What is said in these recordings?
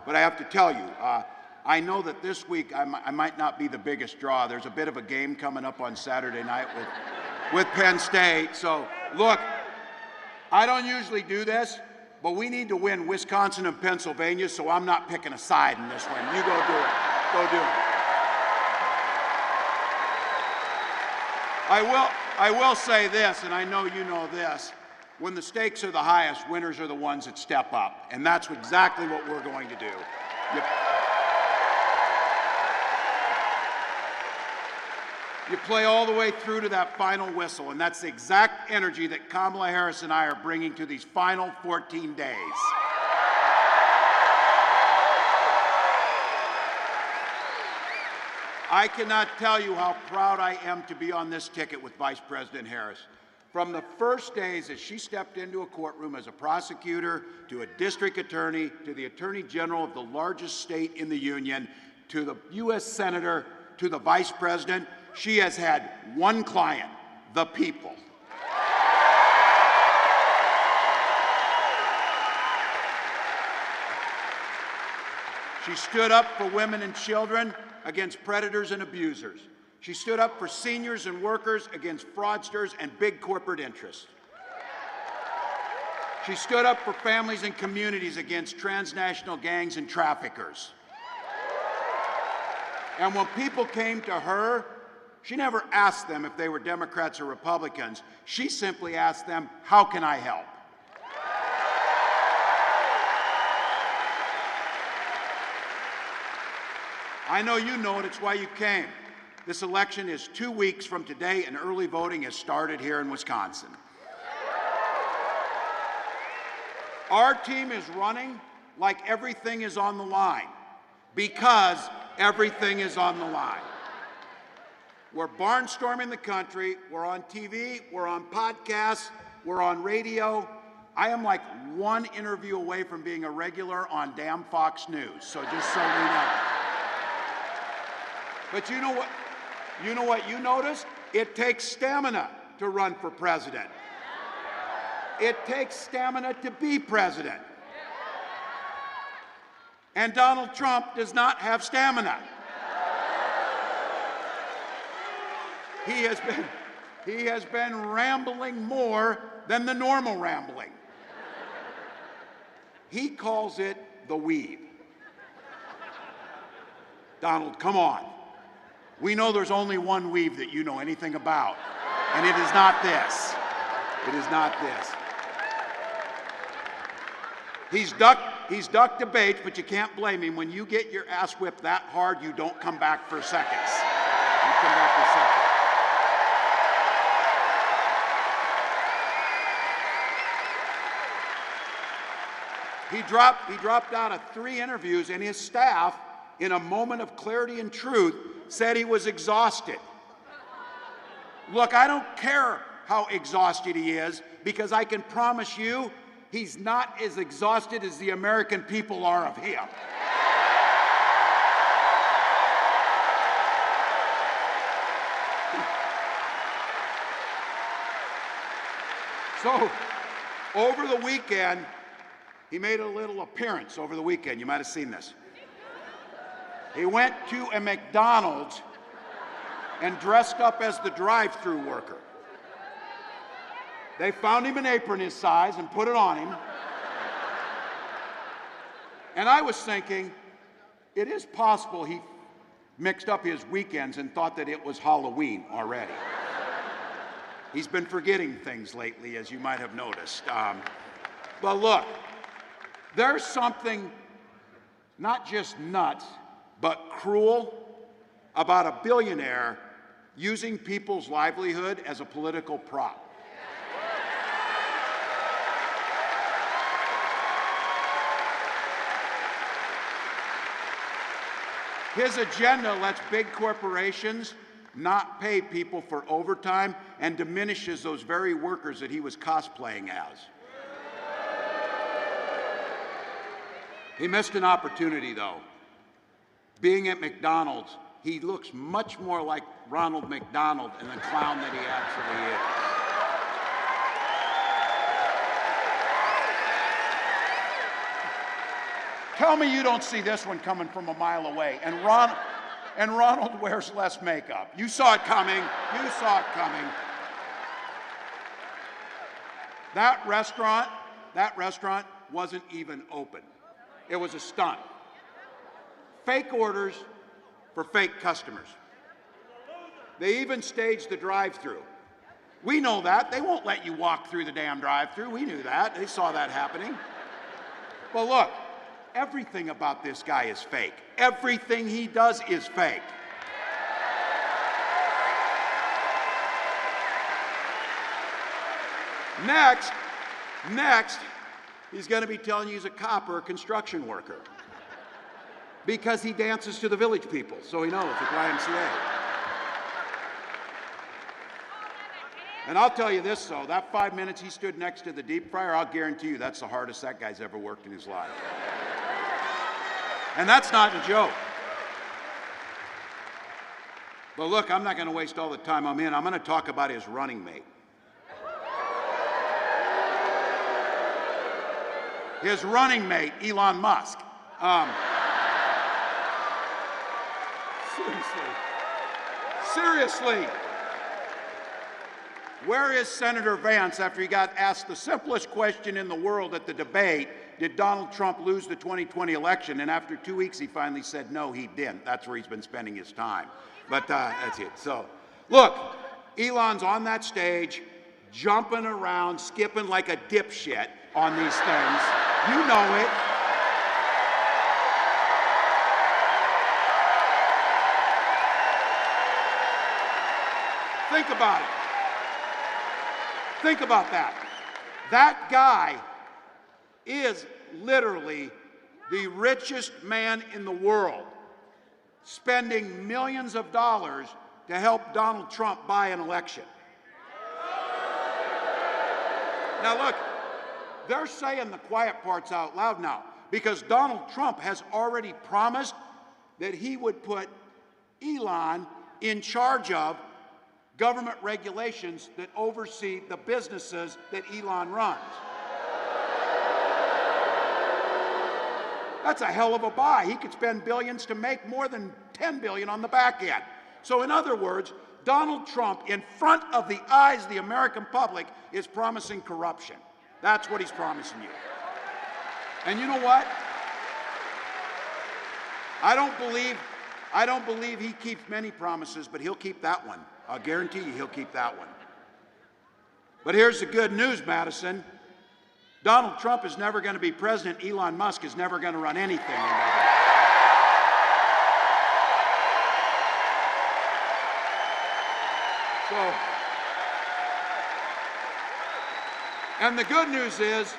But I have to tell you, I know that this week I might not be the biggest draw. There's a bit of a game coming up on Saturday night with Penn State. So, look, I don't usually do this, but we need to win Wisconsin and Pennsylvania, so I'm not picking a side in this one. You go do it. Go do it. I will say this, and I know you know this. When the stakes are the highest, winners are the ones that step up. And that's exactly what we're going to do. You play all the way through to that final whistle, and that's the exact energy that Kamala Harris and I are bringing to these final 14 days. I cannot tell you how proud I am to be on this ticket with Vice President Harris. From the first days as she stepped into a courtroom as a prosecutor, to a district attorney, to the attorney general of the largest state in the union, to the U.S. senator, to the vice president, she has had one client, the people. She stood up for women and children against predators and abusers. She stood up for seniors and workers against fraudsters and big corporate interests. She stood up for families and communities against transnational gangs and traffickers. And when people came to her, she never asked them if they were Democrats or Republicans. She simply asked them, how can I help? I know you know it, it's why you came. This election is 2 weeks from today, and early voting has started here in Wisconsin. Our team is running like everything is on the line, because everything is on the line. We're barnstorming the country, we're on TV, we're on podcasts, we're on radio. I am like one interview away from being a regular on damn Fox News, so just so we know. But you know what? You know what you noticed? It takes stamina to run for president. It takes stamina to be president. And Donald Trump does not have stamina. He has been rambling more than the normal rambling. He calls it the weave. Donald, come on. We know there's only one weave that you know anything about, and it is not this. It is not this. He's ducked debates, but you can't blame him. When you get your ass whipped that hard, you don't come back for seconds. You come back for seconds. He dropped out of 3 interviews, and his staff, in a moment of clarity and truth, said he was exhausted. Look, I don't care how exhausted he is, because I can promise you he's not as exhausted as the American people are of him. So, over the weekend, he made a little appearance over the weekend. You might have seen this. He went to a McDonald's and dressed up as the drive-through worker. They found him an apron his size and put it on him. And I was thinking, it is possible he mixed up his weekends and thought that it was Halloween already. He's been forgetting things lately, as you might have noticed. But look, there's something not just nuts, but cruel about a billionaire using people's livelihood as a political prop. His agenda lets big corporations not pay people for overtime and diminishes those very workers that he was cosplaying as. He missed an opportunity, though. Being at McDonald's, he looks much more like Ronald McDonald than the clown that he actually is. Tell me you don't see this one coming from a mile away. And Ronald wears less makeup. You saw it coming. You saw it coming. That restaurant wasn't even open. It was a stunt. Fake orders for fake customers. They even staged the drive-through. We know that. They won't let you walk through the damn drive-through. We knew that. They saw that happening. Well, look, everything about this guy is fake. Everything he does is fake. Next, he's going to be telling you he's a cop or a construction worker because he dances to the Village People, so he knows the YMCA. And I'll tell you this, though, that 5 minutes he stood next to the deep fryer, I'll guarantee you that's the hardest that guy's ever worked in his life. And that's not a joke. But look, I'm not going to waste all the time I'm in. I'm going to talk about his running mate. His running mate, Elon Musk. Seriously. Where is Senator Vance after he got asked the simplest question in the world at the debate, did Donald Trump lose the 2020 election? And after 2 weeks, he finally said, no, he didn't. That's where he's been spending his time. But that's it. So, look, Elon's on that stage, jumping around, skipping like a dipshit on these things. You know it. Think about it. Think about that. That guy is literally the richest man in the world, spending millions of dollars to help Donald Trump buy an election. Now look, they're saying the quiet parts out loud now because Donald Trump has already promised that he would put Elon in charge of government regulations that oversee the businesses that Elon runs. That's a hell of a buy. He could spend billions to make more than $10 billion on the back end. So in other words, Donald Trump, in front of the eyes of the American public, is promising corruption. That's what he's promising you. And you know what? I don't believe he keeps many promises, but he'll keep that one. I'll guarantee you he'll keep that one. But here's the good news, Madison. Donald Trump is never going to be president. Elon Musk is never going to run anything in government. And the good news is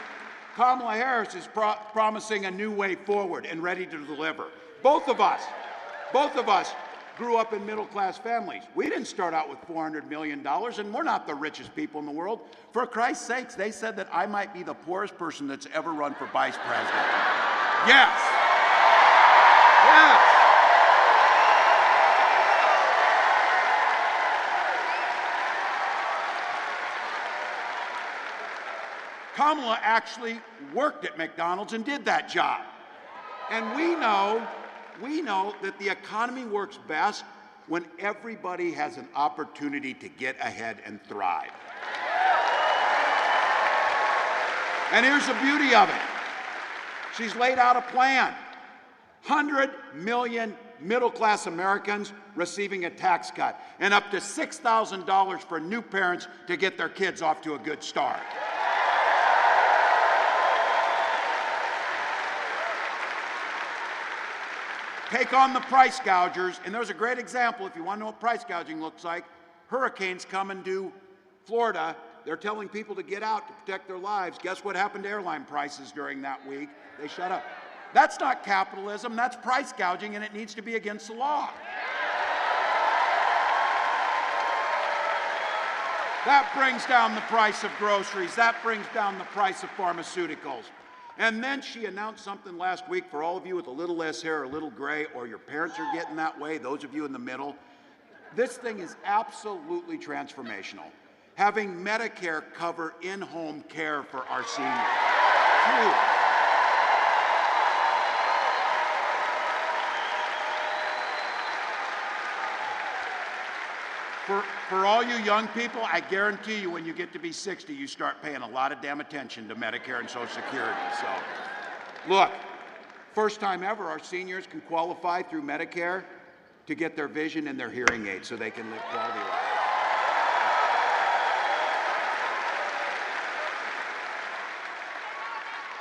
Kamala Harris is promising a new way forward and ready to deliver. Both of us grew up in middle-class families. We didn't start out with $400 million, and we're not the richest people in the world. For Christ's sakes, they said that I might be the poorest person that's ever run for vice president. Yes. Yes. Kamala actually worked at McDonald's and did that job. And we know that the economy works best when everybody has an opportunity to get ahead and thrive. And here's the beauty of it. She's laid out a plan. 100 million middle-class Americans receiving a tax cut and up to $6,000 for new parents to get their kids off to a good start. Take on the price gougers, and there's a great example if you want to know what price gouging looks like. Hurricanes coming to Florida. They're telling people to get out to protect their lives. Guess what happened to airline prices during that week? They shut up. That's not capitalism, that's price gouging, and it needs to be against the law. That brings down the price of groceries. That brings down the price of pharmaceuticals. And then she announced something last week for all of you with a little less hair, a little gray, or your parents are getting that way, those of you in the middle. This thing is absolutely transformational. Having Medicare cover in-home care for our seniors. Huge. For all you young people, I guarantee you when you get to be 60, you start paying a lot of damn attention to Medicare and Social Security. So, look, first time ever, our seniors can qualify through Medicare to get their vision and their hearing aids so they can live quality lives.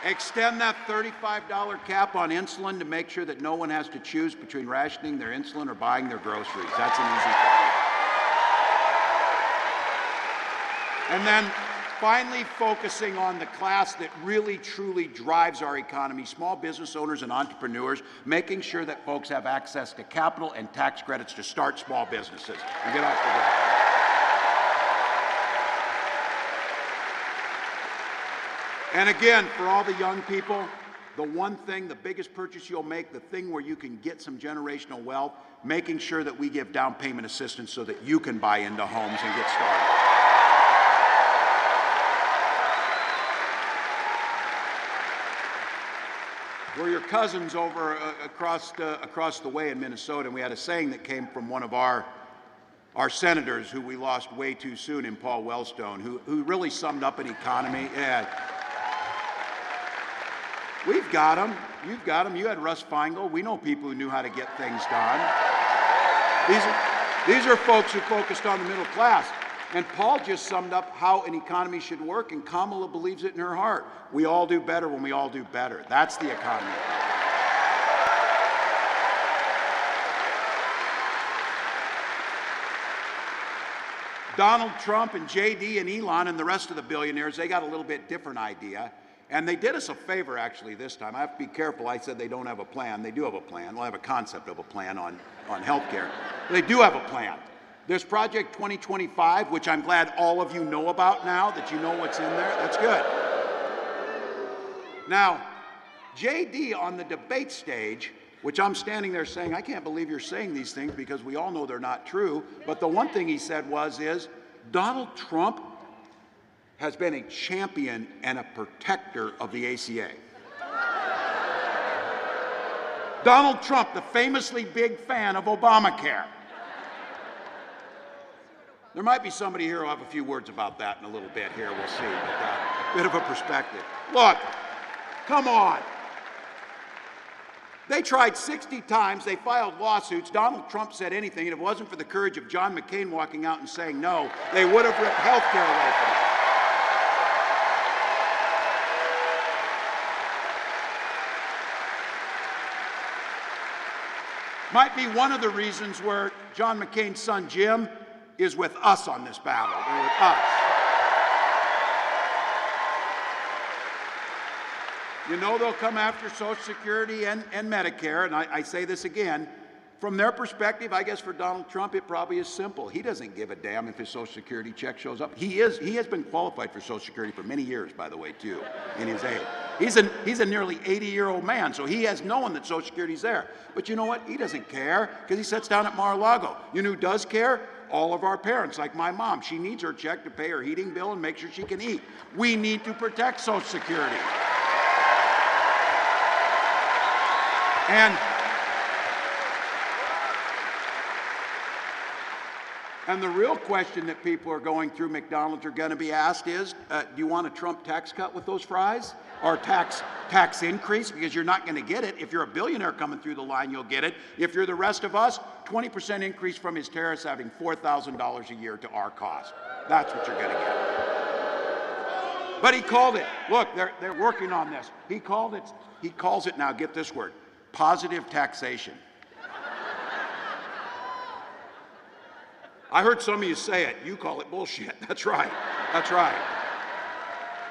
Extend that $35 cap on insulin to make sure that no one has to choose between rationing their insulin or buying their groceries. That's an easy thing. And then finally focusing on the class that really truly drives our economy, small business owners and entrepreneurs, making sure that folks have access to capital and tax credits to start small businesses and get off the ground. And again, for all the young people, the one thing, the biggest purchase you'll make, the thing where you can get some generational wealth, making sure that we give down payment assistance so that you can buy into homes and get started. We're your cousins over across the way in Minnesota, and we had a saying that came from one of our senators who we lost way too soon in Paul Wellstone, who really summed up an economy. Yeah. We've got them. You've got them. You had Russ Feingold. We know people who knew how to get things done. These are folks who focused on the middle class. And Paul just summed up how an economy should work, and Kamala believes it in her heart. We all do better when we all do better. That's the economy. Donald Trump and JD and Elon and the rest of the billionaires, they got a little bit different idea. And they did us a favor, actually, this time. I have to be careful. I said they don't have a plan. They do have a plan. Well, I have a concept of a plan on health care. They do have a plan. There's Project 2025, which I'm glad all of you know about now, that you know what's in there. That's good. Now, JD on the debate stage, which I'm standing there saying, I can't believe you're saying these things because we all know they're not true. But the one thing he said is Donald Trump has been a champion and a protector of the ACA. Donald Trump, the famously big fan of Obamacare. There might be somebody here who'll have a few words about that in a little bit here, we'll see, but a bit of a perspective. Look, come on. They tried 60 times, they filed lawsuits, Donald Trump said anything, and if it wasn't for the courage of John McCain walking out and saying no, they would have ripped health care away from him. Might be one of the reasons where John McCain's son Jim is with us on this battle. They're with us. You know they'll come after Social Security and Medicare, and I say this again, from their perspective, I guess for Donald Trump, it probably is simple. He doesn't give a damn if his Social Security check shows up. He has been qualified for Social Security for many years, by the way, too, in his age. He's a nearly 80-year-old man, so he has known that Social Security's there. But you know what? He doesn't care because he sits down at Mar-a-Lago. You know who does care? All of our parents, like my mom. She needs her check to pay her heating bill and make sure she can eat. We need to protect Social Security. And the real question that people are going through McDonald's are going to be asked is, do you want a Trump tax cut with those fries? Or tax increase? Because you're not going to get it. If you're a billionaire coming through the line, you'll get it. If you're the rest of us, 20% increase from his terrorists having $4,000 a year to our cost. That's what you're going to get. But he called it. Look, they're working on this. He calls it, now get this word, positive taxation. I heard some of you say it. You call it bullshit. That's right. That's right.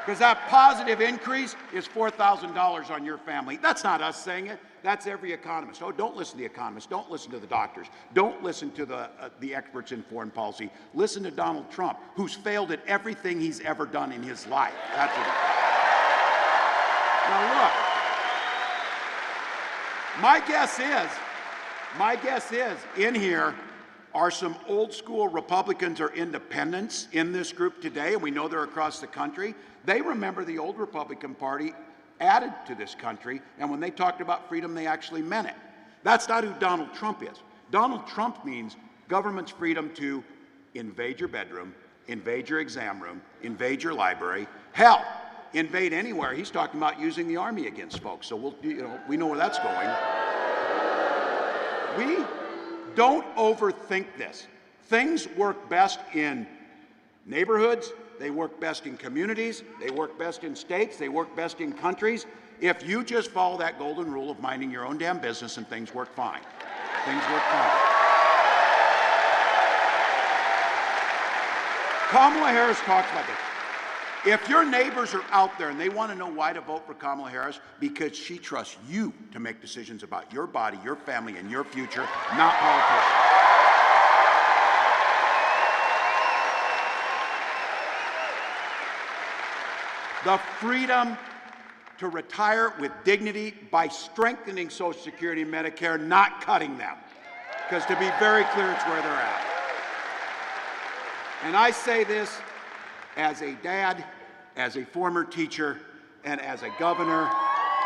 Because that positive increase is $4,000 on your family. That's not us saying it. That's every economist. Oh, don't listen to the economists. Don't listen to the doctors. Don't listen to the experts in foreign policy. Listen to Donald Trump, who's failed at everything he's ever done in his life. That's it. Now look, my guess is in here are some old school Republicans or independents in this group today, and we know they're across the country. They remember the old Republican Party added to this country, and when they talked about freedom, they actually meant it. That's not who Donald Trump is. Donald Trump means government's freedom to invade your bedroom, invade your exam room, invade your library, hell, invade anywhere. He's talking about using the army against folks, so we know where that's going. We don't overthink this. Things work best in neighborhoods, they work best in communities, they work best in states, they work best in countries. If you just follow that golden rule of minding your own damn business, and things work fine. Things work fine. Kamala Harris talks about this. If your neighbors are out there and they want to know why to vote for Kamala Harris, because she trusts you to make decisions about your body, your family, and your future, not politicians. The freedom to retire with dignity by strengthening Social Security and Medicare, not cutting them. Because to be very clear, it's where they're at. And I say this as a dad, as a former teacher, and as a governor.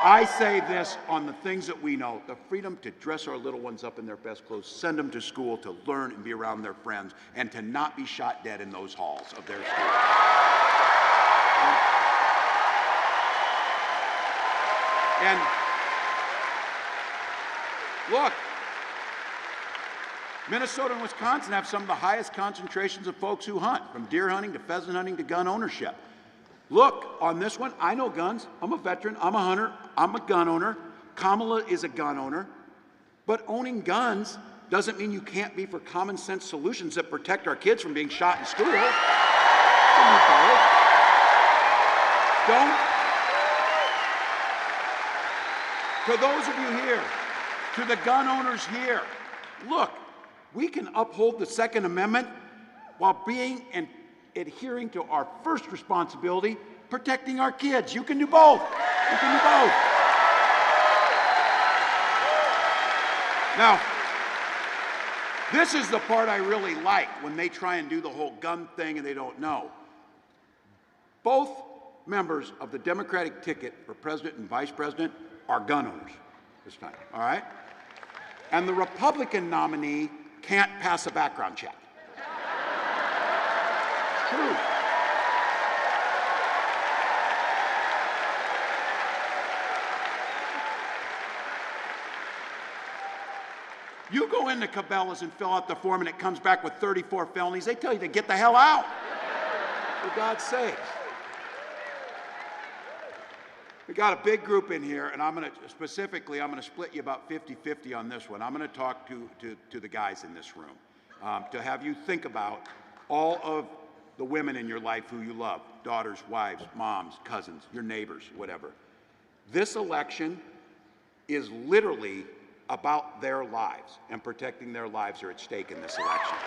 I say this on the things that we know: the freedom to dress our little ones up in their best clothes, send them to school to learn and be around their friends, and to not be shot dead in those halls of their school. And look, Minnesota and Wisconsin have some of the highest concentrations of folks who hunt, from deer hunting to pheasant hunting to gun ownership. Look, on this one, I know guns. I'm a veteran. I'm a hunter. I'm a gun owner. Kamala is a gun owner. But owning guns doesn't mean you can't be for common sense solutions that protect our kids from being shot in school. Don't. To those of you here, to the gun owners here, look, we can uphold the Second Amendment while being and adhering to our first responsibility, protecting our kids. You can do both. You can do both. Now, this is the part I really like when they try and do the whole gun thing and they don't know. Both members of the Democratic ticket for president and vice president are gun owners this time, all right? And the Republican nominee can't pass a background check. True. You go into Cabela's and fill out the form and it comes back with 34 felonies, they tell you to get the hell out, for God's sake. We got a big group in here, and I'm going to split you about 50-50 on this one. I'm going to talk to the guys in this room, to have you think about all of the women in your life who you love, daughters, wives, moms, cousins, your neighbors, whatever. This election is literally about their lives, and protecting their lives are at stake in this election.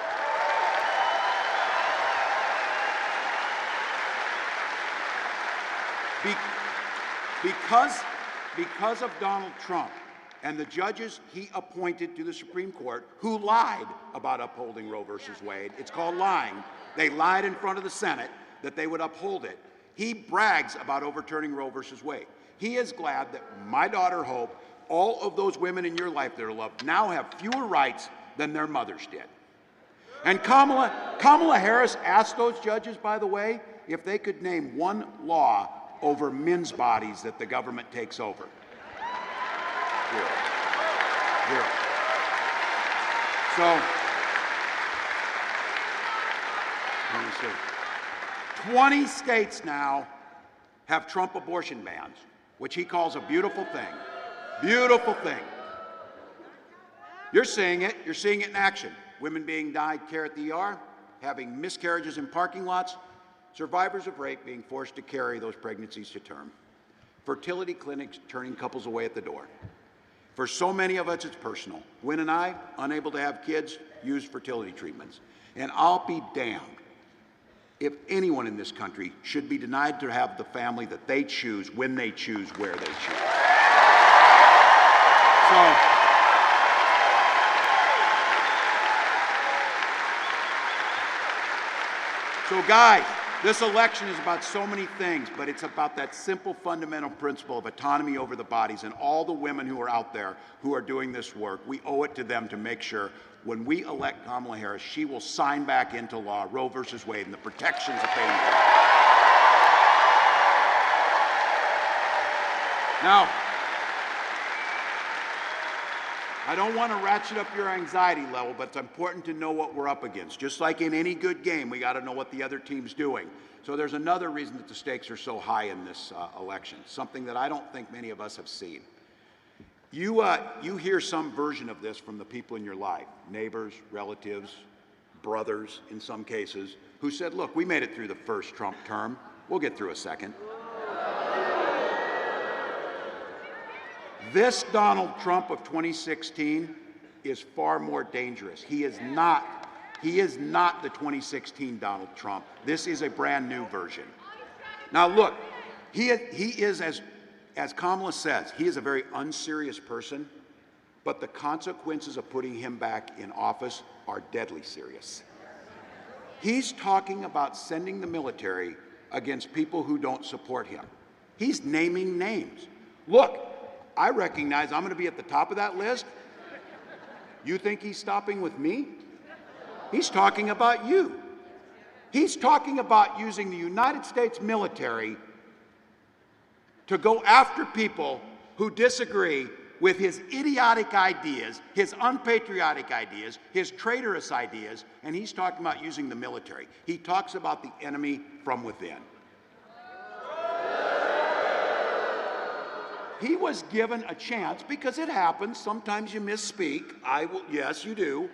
Because of Donald Trump and the judges he appointed to the Supreme Court who lied about upholding Roe versus Wade. It's called lying. They lied in front of the Senate that they would uphold it. He brags about overturning Roe versus Wade. He is glad that my daughter Hope, all of those women in your life that are loved, now have fewer rights than their mothers did. And Kamala Harris asked those judges, by the way, if they could name one law over men's bodies that the government takes over. Zero. Zero. So, let me see. 20 states now have Trump abortion bans, which he calls a beautiful thing. Beautiful thing. You're seeing it. You're seeing it in action. Women being denied care at the ER, having miscarriages in parking lots, survivors of rape being forced to carry those pregnancies to term. Fertility clinics turning couples away at the door. For so many of us, it's personal. Gwen and I, unable to have kids, use fertility treatments. And I'll be damned if anyone in this country should be denied to have the family that they choose, when they choose, where they choose. So guys, This election is about so many things, but it's about that simple fundamental principle of autonomy over the bodies, and all the women who are out there who are doing this work, we owe it to them to make sure when we elect Kamala Harris, she will sign back into law Roe versus Wade and the protections that they need. Now, I don't want to ratchet up your anxiety level, but it's important to know what we're up against. Just like in any good game, we got to know what the other team's doing. So there's another reason that the stakes are so high in this election, something that I don't think many of us have seen. You hear some version of this from the people in your life, neighbors, relatives, brothers in some cases, who said, look, we made it through the first Trump term. We'll get through a second. This Donald Trump of 2016 is far more dangerous. He is not the 2016 Donald Trump. This is a brand new version. Now look, he is, as Kamala says, he is a very unserious person, but the consequences of putting him back in office are deadly serious. He's talking about sending the military against people who don't support him. He's naming names. Look, I recognize I'm going to be at the top of that list. You think he's stopping with me? He's talking about you. He's talking about using the United States military to go after people who disagree with his idiotic ideas, his unpatriotic ideas, his traitorous ideas, and he's talking about using the military. He talks about the enemy from within. He was given a chance, because it happens, sometimes you misspeak, yes you do.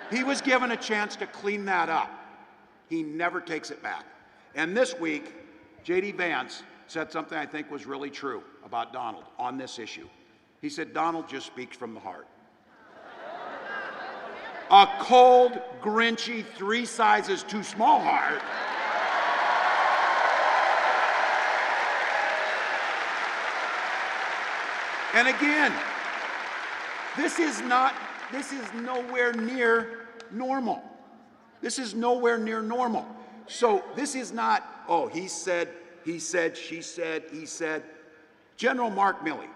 He was given a chance to clean that up. He never takes it back. And this week, J.D. Vance said something I think was really true about Donald on this issue. He said, Donald just speaks from the heart. A cold, grinchy, 3 sizes too small heart. And again, this is nowhere near normal. This is nowhere near normal. So this is not, oh, he said, she said, he said. General Mark Milley,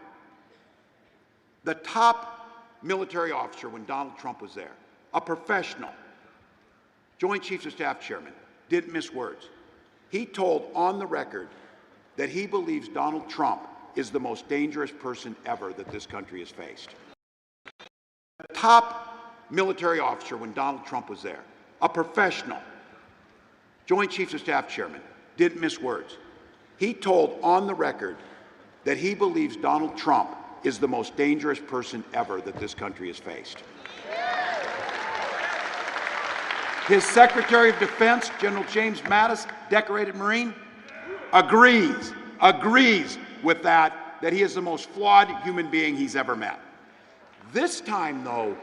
the top military officer when Donald Trump was there, a professional, Joint Chiefs of Staff chairman, didn't miss words. He told on the record that he believes Donald Trump is the most dangerous person ever that this country has faced. The top military officer when Donald Trump was there, a professional, Joint Chiefs of Staff chairman, didn't miss words. He told on the record that he believes Donald Trump is the most dangerous person ever that this country has faced. His Secretary of Defense, General James Madison, decorated Marine, agrees with that he is the most flawed human being he's ever met. This time, though,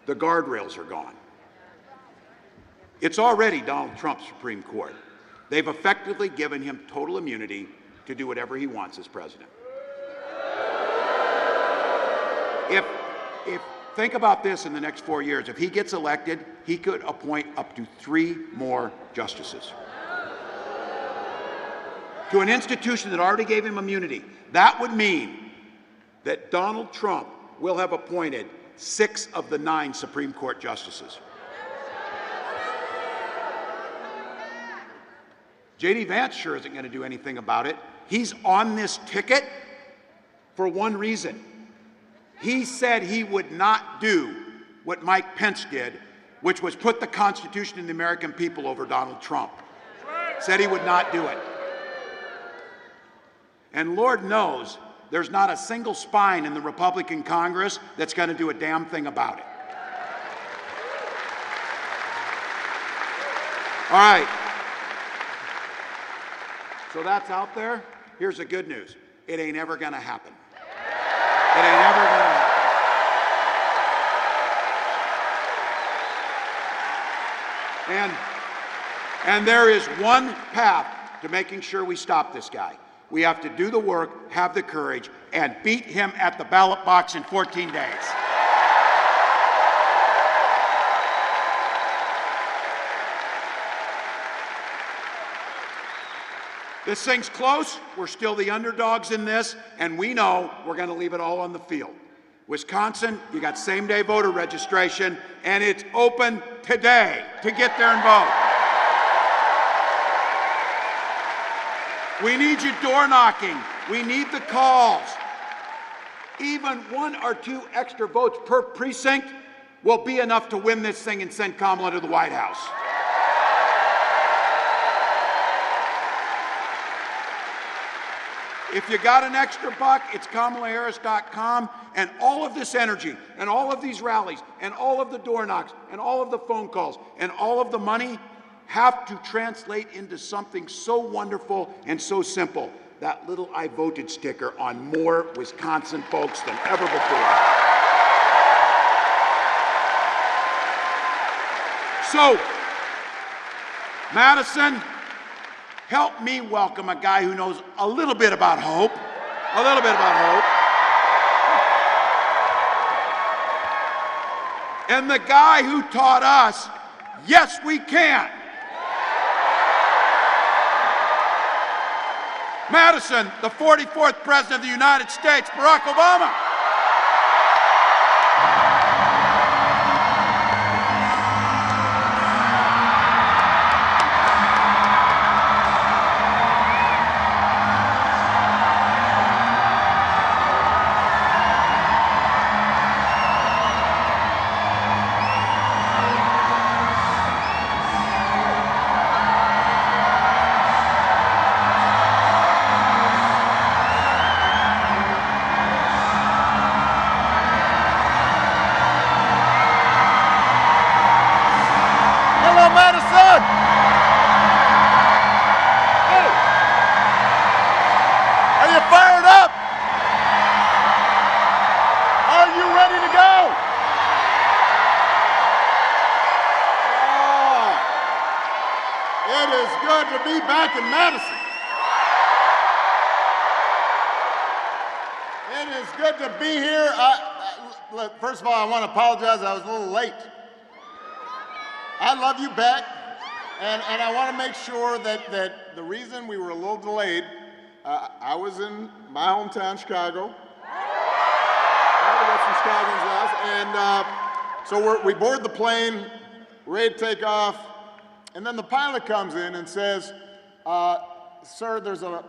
the guardrails are gone. It's already Donald Trump's Supreme Court. They've effectively given him total immunity to do whatever he wants as president. Think about this in the next 4 years. If he gets elected, he could appoint up to 3 more justices to an institution that already gave him immunity. That would mean that Donald Trump will have appointed 6 of the 9 Supreme Court justices. J.D. Vance sure isn't going to do anything about it. He's on this ticket for one reason. He said he would not do what Mike Pence did, which was put the Constitution and the American people over Donald Trump. Said he would not do it. And Lord knows there's not a single spine in the Republican Congress that's going to do a damn thing about it. All right. So that's out there. Here's the good news. It ain't ever going to happen. It ain't ever going to happen. And there is one path to making sure we stop this guy. We have to do the work, have the courage, and beat him at the ballot box in 14 days. This thing's close. We're still the underdogs in this, and we know we're going to leave it all on the field. Wisconsin, you got same-day voter registration, and it's open today to get there and vote. We need you door knocking. We need the calls. Even 1 or 2 extra votes per precinct will be enough to win this thing and send Kamala to the White House. If you got an extra buck, it's KamalaHarris.com, and all of this energy, and all of these rallies, and all of the door knocks, and all of the phone calls, and all of the money have to translate into something so wonderful and so simple. That little I voted sticker on more Wisconsin folks than ever before. So, Madison, help me welcome a guy who knows a little bit about hope. A little bit about hope. And the guy who taught us, yes, we can. Madison, the 44th President of the United States, Barack Obama. Madison! Hey! Are you fired up? Are you ready to go? Oh, it is good to be back in Madison. It is good to be here. First of all, I want to apologize. I was a little late. I love you back, and I want to make sure that the reason we were a little delayed, I was in my hometown, Chicago. I got some Chicagoans last, and so we board the plane, ready to take off, and then the pilot comes in and says, "Sir, there's a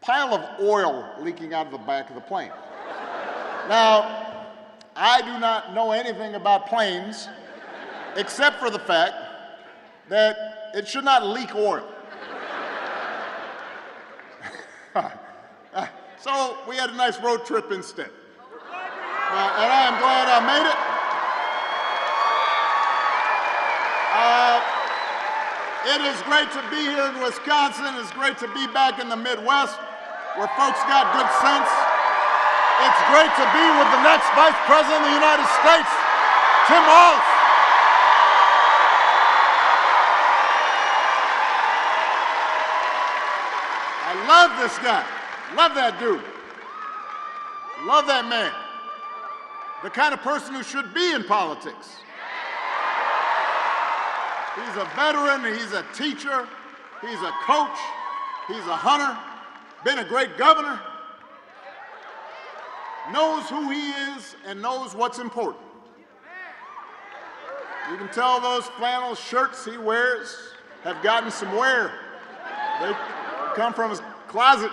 pile of oil leaking out of the back of the plane." Now, I do not know anything about planes, except for the fact that it should not leak oil. So we had a nice road trip instead. And I am glad I made it. It is great to be here in Wisconsin. It's great to be back in the Midwest, where folks got good sense. It's great to be with the next Vice President of the United States, Tim Walz. I love this guy. Love that dude. Love that man. The kind of person who should be in politics. He's a veteran, he's a teacher, he's a coach, he's a hunter, been a great governor, knows who he is and knows what's important. You can tell those flannel shirts he wears have gotten some wear. They come from his closet.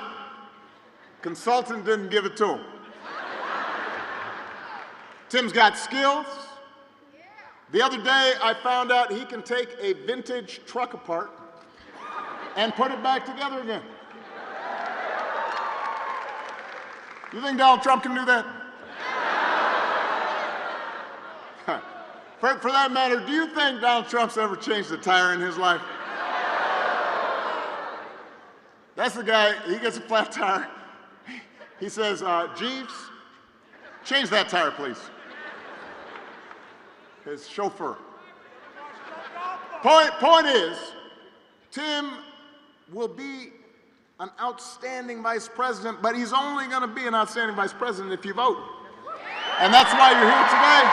Consultant didn't give it to him. Tim's got skills. The other day, I found out he can take a vintage truck apart and put it back together again. You think Donald Trump can do that? For that matter, do you think Donald Trump's ever changed a tire in his life? That's the guy, he gets a flat tire. He says, Jeeves, change that tire, please. His chauffeur. Point is, Tim will be an outstanding vice president, but he's only going to be an outstanding vice president if you vote. And that's why you're here today.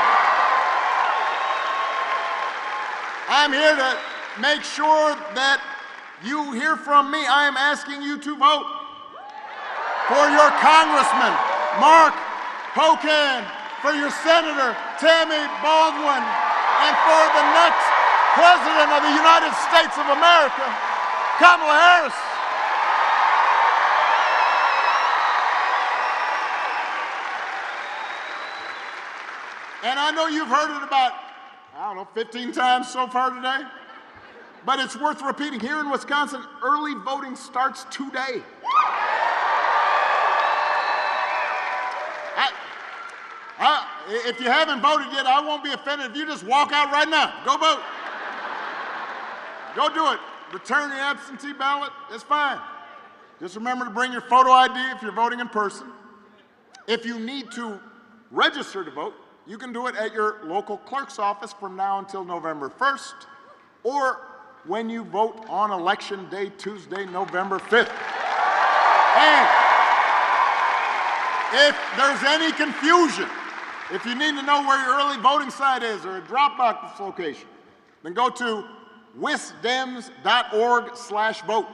I'm here to make sure that you hear from me, I am asking you to vote for your Congressman, Mark Pocan, for your Senator, Tammy Baldwin, and for the next President of the United States of America, Kamala Harris. And I know you've heard it about, 15 times so far today, but it's worth repeating. Here in Wisconsin, early voting starts today. If you haven't voted yet, I won't be offended if you just walk out right now. Go vote. Go do it. Return the absentee ballot. It's fine. Just remember to bring your photo ID if you're voting in person. If you need to register to vote, you can do it at your local clerk's office from now until November 1st, or when you vote on Election Day, Tuesday, November 5th. And if there's any confusion, if you need to know where your early voting site is or a drop-box location, then go to wisdems.org/vote.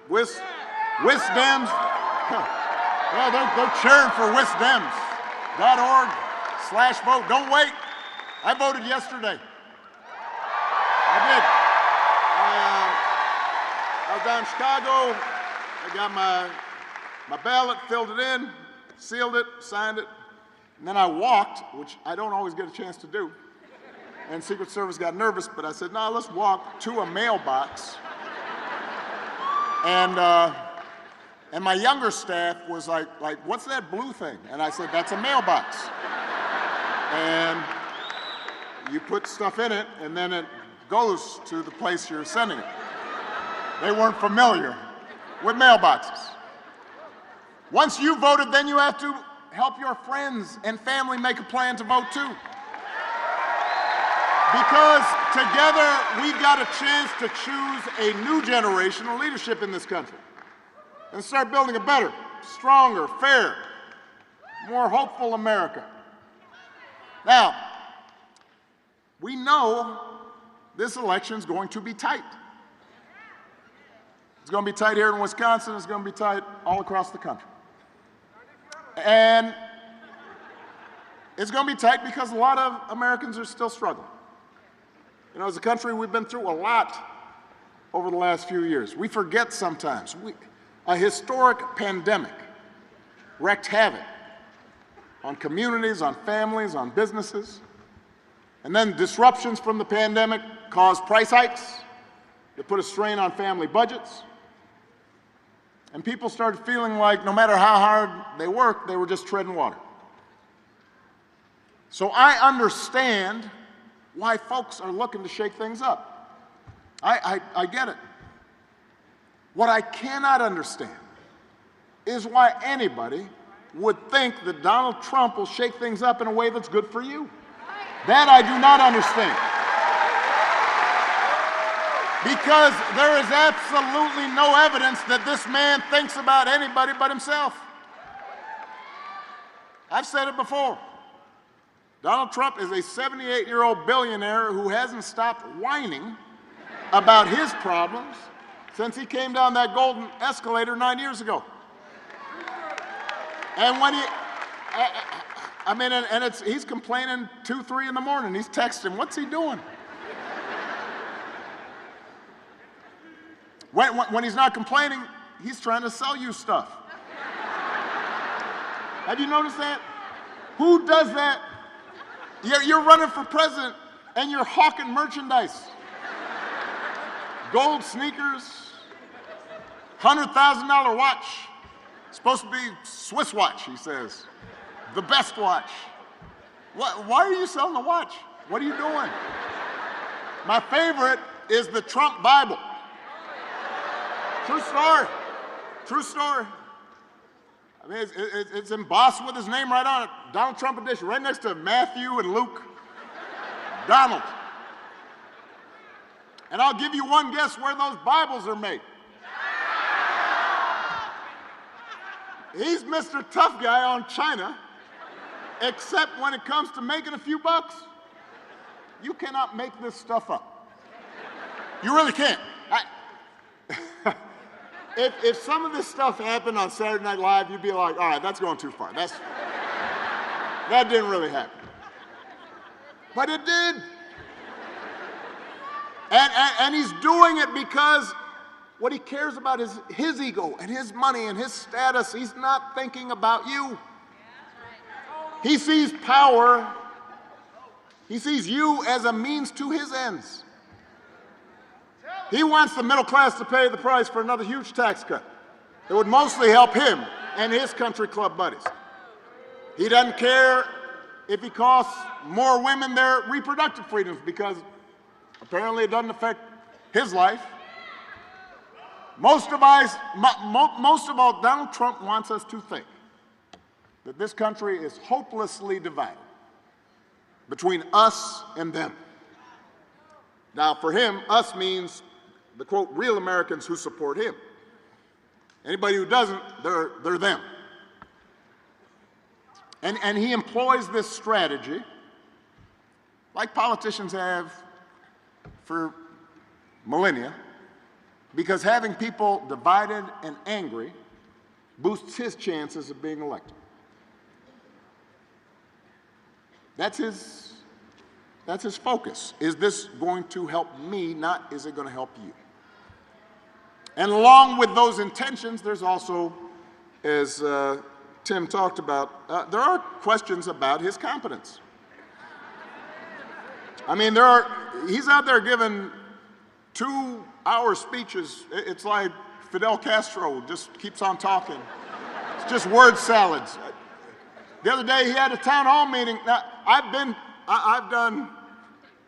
Wisdems. Yeah, they're cheering for wisdems.org/vote. Don't wait. I voted yesterday. I did. I was down in Chicago. I got my ballot, filled it in, sealed it, signed it, and then I walked, which I don't always get a chance to do. And Secret Service got nervous, but I said, no, let's walk to a mailbox. And my younger staff was like, what's that blue thing? And I said, that's a mailbox. And you put stuff in it, and then it goes to the place you're sending it. They weren't familiar with mailboxes. Once you voted, then you have to help your friends and family make a plan to vote too. Because together we've got a chance to choose a new generation of leadership in this country and start building a better, stronger, fair, more hopeful America. Now, we know this election is going to be tight. It's going to be tight here in Wisconsin. It's going to be tight all across the country. And it's going to be tight because a lot of Americans are still struggling. You know, as a country, we've been through a lot over the last few years. We forget sometimes. A historic pandemic wreaked havoc on communities, on families, on businesses. And then disruptions from the pandemic caused price hikes that put a strain on family budgets. And people started feeling like no matter how hard they worked, they were just treading water. So I understand why folks are looking to shake things up. I get it. What I cannot understand is why anybody would think that Donald Trump will shake things up in a way that's good for you. That I do not understand. Because there is absolutely no evidence that this man thinks about anybody but himself. I've said it before. Donald Trump is a 78-year-old billionaire who hasn't stopped whining about his problems since he came down that golden escalator 9 years ago. And when he's complaining 2, 3 in the morning. He's texting, what's he doing? When he's not complaining, he's trying to sell you stuff. Have you noticed that? Who does that? You're running for president and you're hawking merchandise. Gold sneakers, $100,000 watch. Supposed to be Swiss watch, he says. The best watch. Why are you selling the watch? What are you doing? My favorite is the Trump Bible. True story. True story. I mean, it's embossed with his name right on it. Donald Trump edition, right next to Matthew and Luke. Donald. And I'll give you one guess where those Bibles are made. He's Mr. Tough Guy on China, except when it comes to making a few bucks. You cannot make this stuff up. You really can't. if some of this stuff happened on Saturday Night Live, you'd be like, all right, that's going too far. That didn't really happen. But it did. And he's doing it because what he cares about is his ego and his money and his status. He's not thinking about you. He sees power. He sees you as a means to his ends. He wants the middle class to pay the price for another huge tax cut. It would mostly help him and his country club buddies. He doesn't care if he costs more women their reproductive freedoms because apparently it doesn't affect his life. Most of all, Donald Trump wants us to think that this country is hopelessly divided between us and them. Now, for him, us means the, quote, real Americans who support him. Anybody who doesn't, they're them. And he employs this strategy like politicians have for millennia, because having people divided and angry boosts his chances of being elected. That's his focus. Is this going to help me, not is it going to help you? And along with those intentions, there's also, as Tim talked about, there are questions about his competence. I mean, he's out there giving 2-hour speeches. It's like Fidel Castro just keeps on talking. It's just word salads. The other day he had a town hall meeting. Now, I've done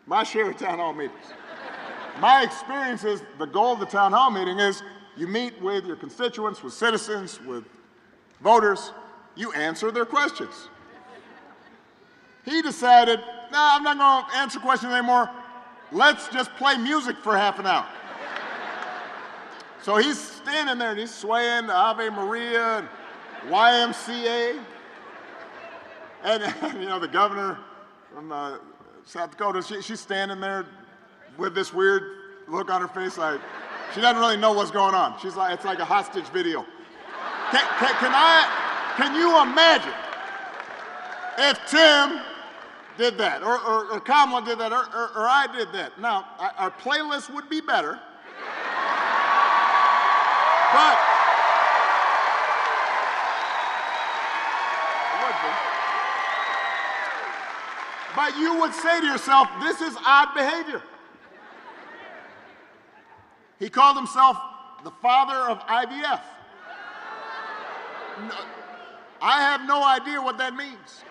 my share of town hall meetings. My experience is the goal of the town hall meeting is you meet with your constituents, with citizens, with voters, you answer their questions. He decided, no, I'm not going to answer questions anymore. Let's just play music for half an hour. So he's standing there and he's swaying to Ave Maria and YMCA. And you know, the governor from South Dakota, she's standing there with this weird look on her face, like she doesn't really know what's going on. She's like, it's like a hostage video. Can you imagine if Tim did that, or Kamala did that, or I did that? Now, our playlist would be better, but it would be. But you would say to yourself, this is odd behavior. He called himself the father of IVF. No, I have no idea what that means.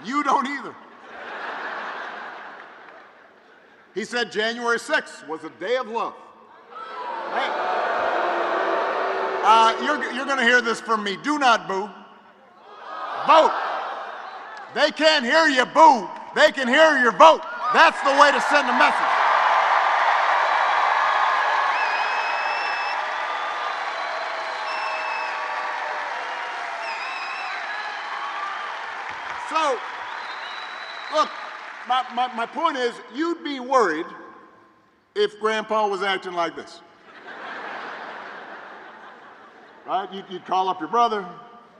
You don't either. He said January 6th was a day of love. Hey. You're going to hear this from me. Do not boo. Vote. They can't hear you boo. They can hear your vote. That's the way to send a message. So, look, my point is, you'd be worried if Grandpa was acting like this. Right? You'd call up your brother,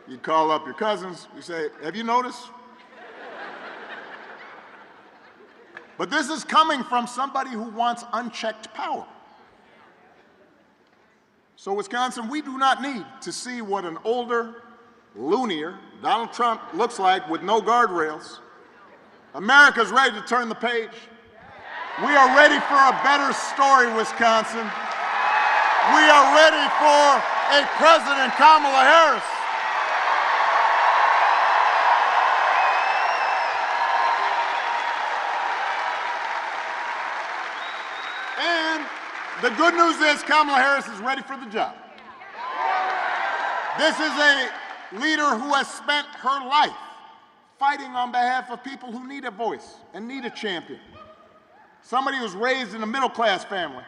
you'd call up your cousins, you say, have you noticed? But this is coming from somebody who wants unchecked power. So, Wisconsin, we do not need to see what an older, loonier Donald Trump looks like with no guardrails. America's ready to turn the page. We are ready for a better story, Wisconsin. We are ready for a President Kamala Harris. And the good news is Kamala Harris is ready for the job. This is a leader who has spent her life fighting on behalf of people who need a voice and need a champion. Somebody who was raised in a middle-class family,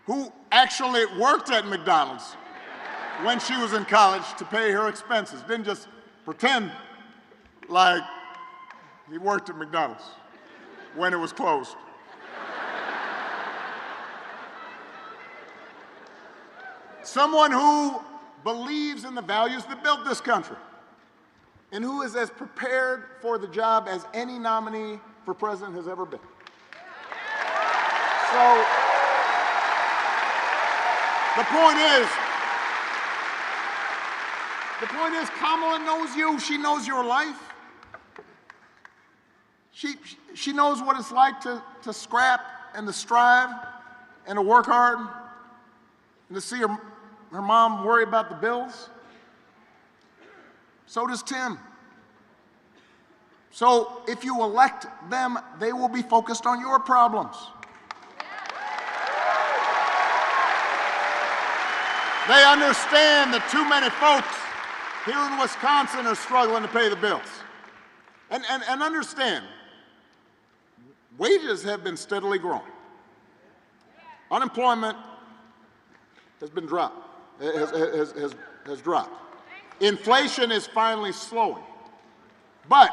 who actually worked at McDonald's when she was in college to pay her expenses. Didn't just pretend like he worked at McDonald's when it was closed. someone who believes in the values that built this country, and who is as prepared for the job as any nominee for president has ever been. So, the point is, Kamala knows you. She knows your life. She knows what it's like to scrap and to strive and to work hard and to see her mom worry about the bills. So does Tim. So if you elect them, they will be focused on your problems. They understand that too many folks here in Wisconsin are struggling to pay the bills. And understand, wages have been steadily growing. Unemployment has been dropped, has dropped. Inflation is finally slowing. But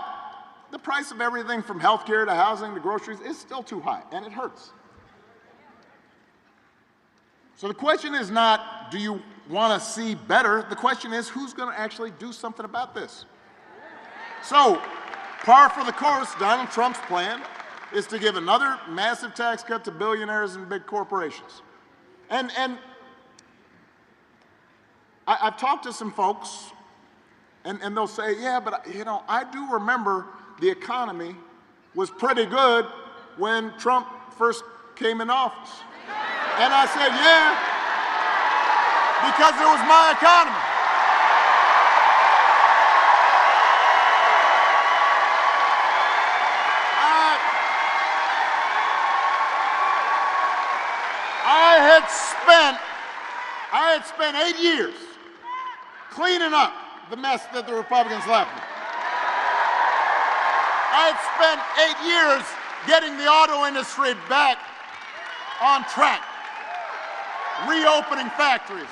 the price of everything from healthcare to housing to groceries is still too high, and it hurts. So the question is not, do you want to see better? The question is, who's going to actually do something about this? So, par for the course, Donald Trump's plan is to give another massive tax cut to billionaires and big corporations. And I've talked to some folks, and they'll say, yeah, but you know, I do remember the economy was pretty good when Trump first came in office. And I said, yeah, because it was my economy. I had spent 8 years cleaning up the mess that the Republicans left me. I had spent 8 years getting the auto industry back on track, reopening factories.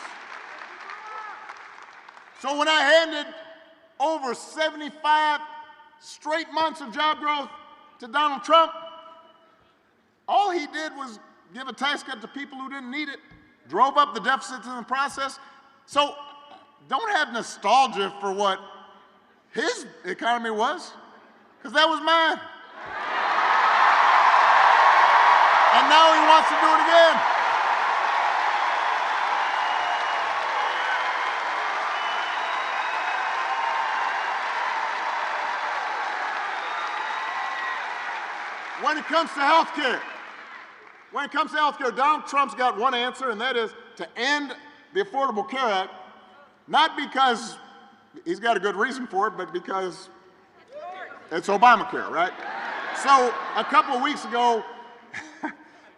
So when I handed over 75 straight months of job growth to Donald Trump, all he did was give a tax cut to people who didn't need it, drove up the deficits in the process. So don't have nostalgia for what his economy was, because that was mine. And now he wants to do it again. When it comes to health care, Donald Trump's got one answer, and that is to end the Affordable Care Act, not because he's got a good reason for it, but because it's Obamacare, right? So a couple of weeks ago,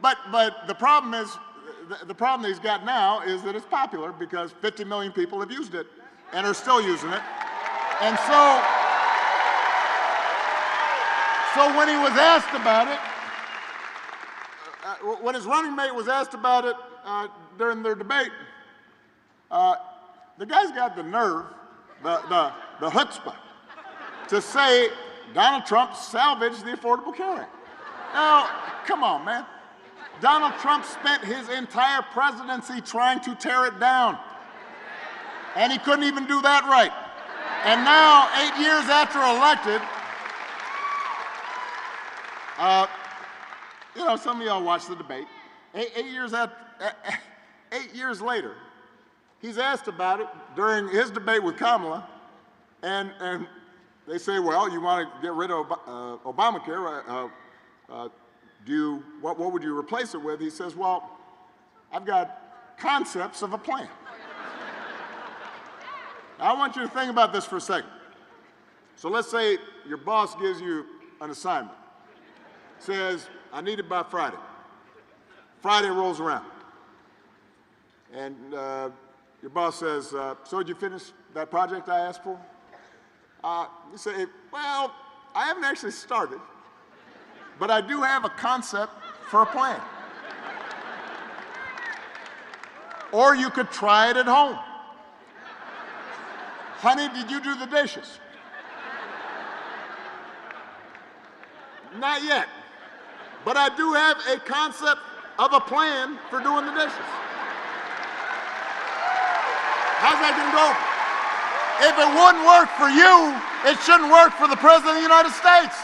but the problem that he's got now is that it's popular because 50 million people have used it and are still using it. And so when he was asked about it, when his running mate was asked about it during their debate, the guy's got the nerve, the chutzpah, to say Donald Trump salvaged the Affordable Care Act. Now, come on, man. Donald Trump spent his entire presidency trying to tear it down, and he couldn't even do that right. And now, 8 years after elected, you know, some of y'all watched the debate. 8 years later, he's asked about it during his debate with Kamala, and they say, well, you want to get rid of Obamacare, what would you replace it with? He says, well, I've got concepts of a plan. Now, I want you to think about this for a second. So let's say your boss gives you an assignment. Says, I need it by Friday. Friday rolls around. And your boss says, so did you finish that project I asked for? You say, well, I haven't actually started, but I do have a concept for a plan. Or you could try it at home. Honey, did you do the dishes? Not yet. But I do have a concept of a plan for doing the dishes. How's that going to go? If it wouldn't work for you, it shouldn't work for the President of the United States.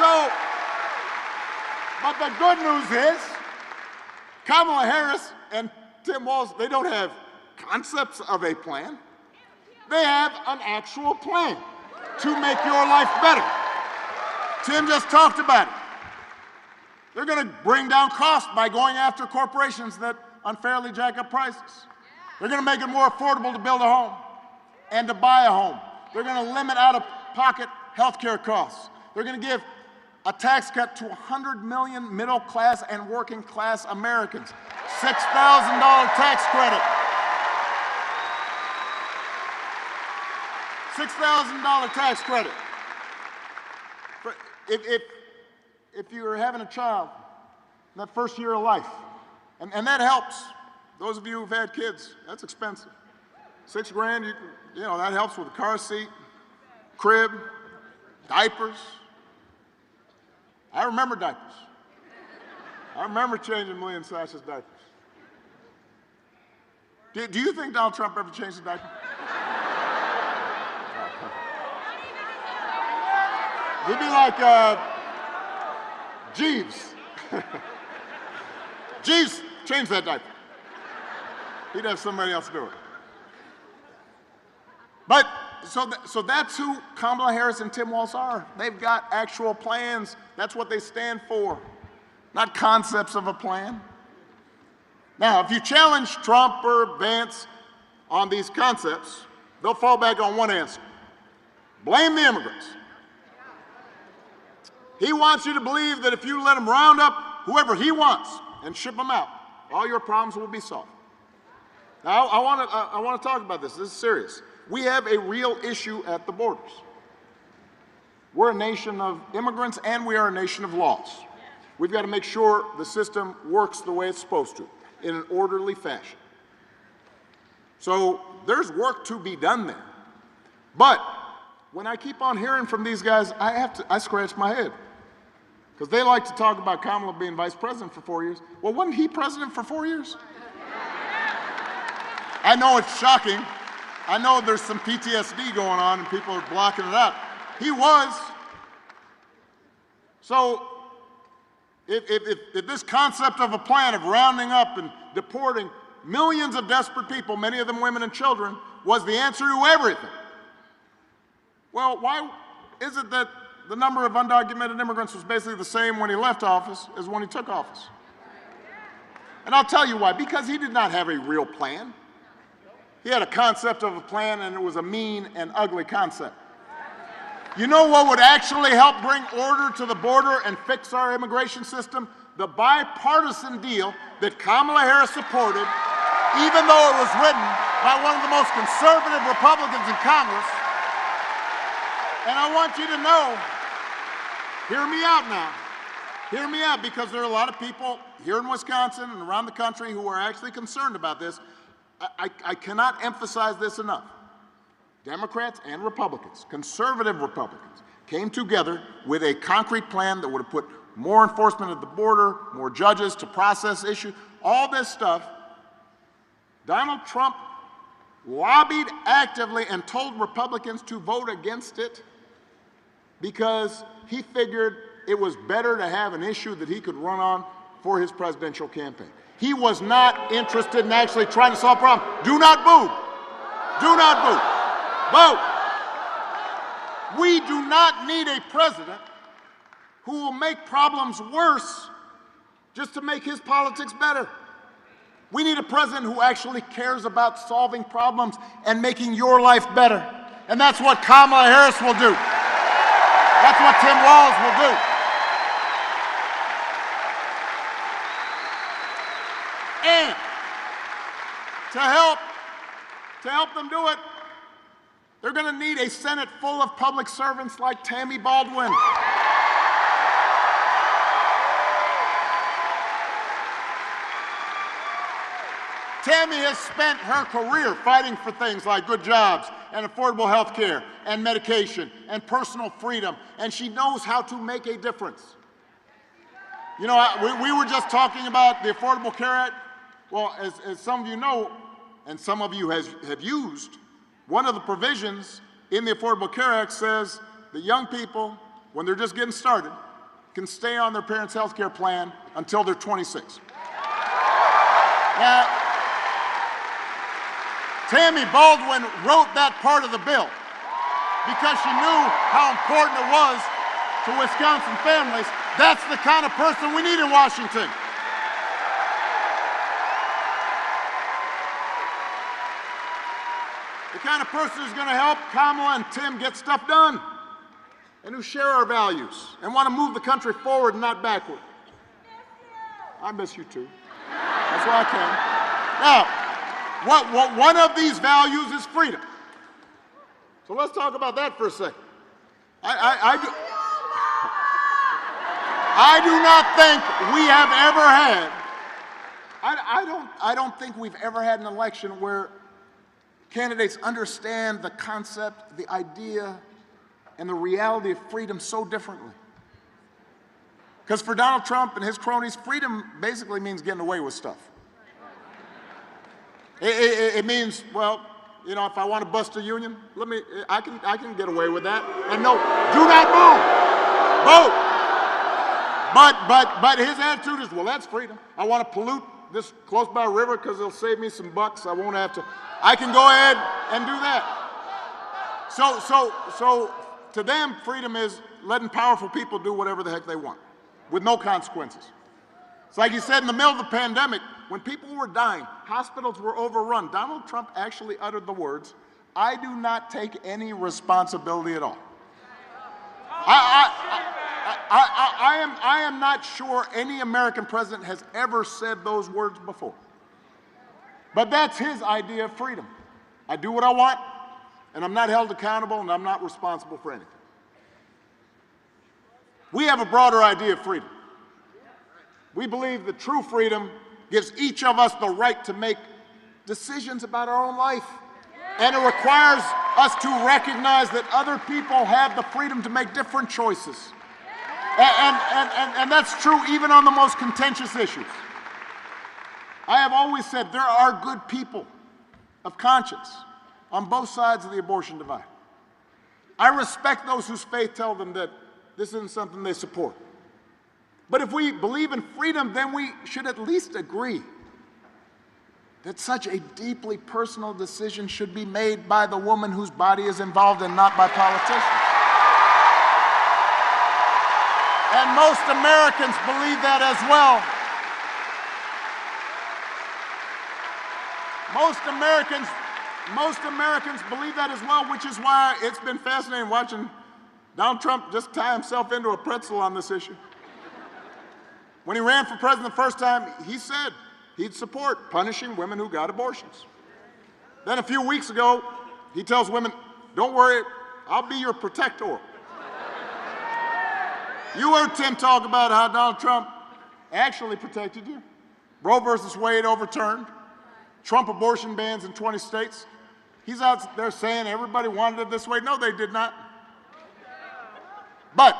So, but the good news is, Kamala Harris and Tim Walz, they don't have concepts of a plan. They have an actual plan to make your life better. Tim just talked about it. They're going to bring down costs by going after corporations that unfairly jack up prices. They're going to make it more affordable to build a home and to buy a home. They're going to limit out-of-pocket health care costs. They're going to give a tax cut to 100 million middle-class and working-class Americans. $6,000 tax credit. $6,000 tax credit. If you're having a child in that first year of life, and that helps. Those of you who've had kids, that's expensive. $6 grand, you know, that helps with a car seat, crib, diapers. I remember diapers. I remember changing Millie and Sasha's diapers. Do you think Donald Trump ever changed a diaper? He'd be like Jeeves. Jeeves, change that diaper. He'd have somebody else do it. But, so that's who Kamala Harris and Tim Walz are. They've got actual plans. That's what they stand for, not concepts of a plan. Now, if you challenge Trump or Vance on these concepts, they'll fall back on one answer. Blame the immigrants. He wants you to believe that if you let him round up whoever he wants and ship them out, all your problems will be solved. Now, I want to talk about this. This is serious. We have a real issue at the borders. We're a nation of immigrants and we are a nation of laws. We've got to make sure the system works the way it's supposed to, in an orderly fashion. So there's work to be done there. But when I keep on hearing from these guys, I scratch my head. Because they like to talk about Kamala being vice president for 4 years. Well, wasn't he president for 4 years? I know it's shocking. I know there's some PTSD going on and people are blocking it out. He was. So if this concept of a plan of rounding up and deporting millions of desperate people, many of them women and children, was the answer to everything, well, why is it that the number of undocumented immigrants was basically the same when he left office as when he took office? And I'll tell you why. Because he did not have a real plan. He had a concept of a plan, and it was a mean and ugly concept. You know what would actually help bring order to the border and fix our immigration system? The bipartisan deal that Kamala Harris supported, even though it was written by one of the most conservative Republicans in Congress. And I want you to know, hear me out now. Hear me out, because there are a lot of people here in Wisconsin and around the country who are actually concerned about this. I cannot emphasize this enough. Democrats and Republicans, conservative Republicans, came together with a concrete plan that would have put more enforcement at the border, more judges to process issues, all this stuff. Donald Trump lobbied actively and told Republicans to vote against it because he figured it was better to have an issue that he could run on for his presidential campaign. He was not interested in actually trying to solve problems. Do not boo. Do not boo. Vote. We do not need a president who will make problems worse just to make his politics better. We need a president who actually cares about solving problems and making your life better. And that's what Kamala Harris will do. That's what Tim Walz will do. And to help them do it, they're going to need a Senate full of public servants like Tammy Baldwin. Tammy has spent her career fighting for things like good jobs and affordable health care and medication and personal freedom, and she knows how to make a difference. You know, we were just talking about the Affordable Care Act. Well, as some of you know, and some of you have used, one of the provisions in the Affordable Care Act says that young people, when they're just getting started, can stay on their parents' health care plan until they're 26. Now, Tammy Baldwin wrote that part of the bill because she knew how important it was to Wisconsin families. That's the kind of person we need in Washington. The kind of person who's going to help Kamala and Tim get stuff done, and who share our values and want to move the country forward and not backward. I miss you too. That's why I came. Now, one of these values is freedom. So let's talk about that for a second. I do not think we have ever had, I don't think we've ever had an election where candidates understand the concept, the idea, and the reality of freedom so differently. Because for Donald Trump and his cronies, freedom basically means getting away with stuff. It means, well, you know, if I want to bust a union, I can get away with that. And no, do not move. Vote. But his attitude is, well, that's freedom. I want to pollute this close by river because it'll save me some bucks. I won't have to. I can go ahead and do that. So to them, freedom is letting powerful people do whatever the heck they want with no consequences. It's like you said, in the middle of the pandemic, when people were dying, hospitals were overrun, Donald Trump actually uttered the words, "I do not take any responsibility at all." I am not sure any American president has ever said those words before. But that's his idea of freedom. I do what I want, and I'm not held accountable, and I'm not responsible for anything. We have a broader idea of freedom. We believe that true freedom gives each of us the right to make decisions about our own life. And it requires us to recognize that other people have the freedom to make different choices. And that's true even on the most contentious issues. I have always said there are good people of conscience on both sides of the abortion divide. I respect those whose faith tell them that this isn't something they support. But if we believe in freedom, then we should at least agree that such a deeply personal decision should be made by the woman whose body is involved and not by politicians. And most Americans believe that as well. Most Americans believe that as well, which is why it's been fascinating watching Donald Trump just tie himself into a pretzel on this issue. When he ran for president the first time, he said he'd support punishing women who got abortions. Then a few weeks ago, he tells women, don't worry, I'll be your protector. You heard Tim talk about how Donald Trump actually protected you. Roe versus Wade overturned. Trump abortion bans in 20 states. He's out there saying everybody wanted it this way. No, they did not. But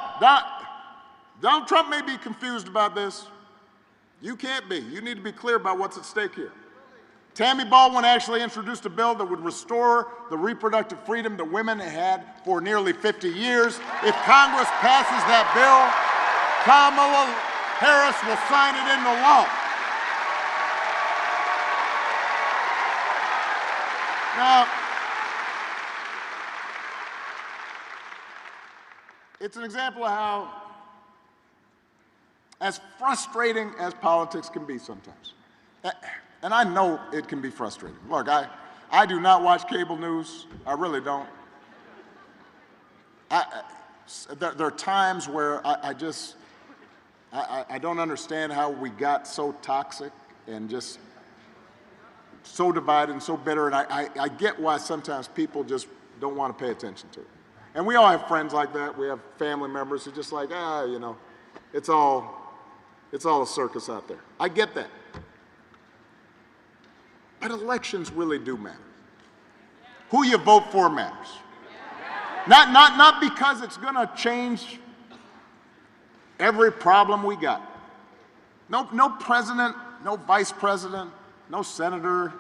Donald Trump may be confused about this. You can't be. You need to be clear about what's at stake here. Tammy Baldwin actually introduced a bill that would restore the reproductive freedom that women had for nearly 50 years. If Congress passes that bill, Kamala Harris will sign it into law. Now, it's an example of how, as frustrating as politics can be sometimes, and I know it can be frustrating. Look, I do not watch cable news. I really don't. There are times where I don't understand how we got so toxic and just so divided and so bitter, and I get why sometimes people just don't want to pay attention to it. And we all have friends like that. We have family members who just like, you know, it's all a circus out there. I get that. But elections really do matter. Who you vote for matters. Not because it's going to change every problem we got. No president, no vice president, no senator,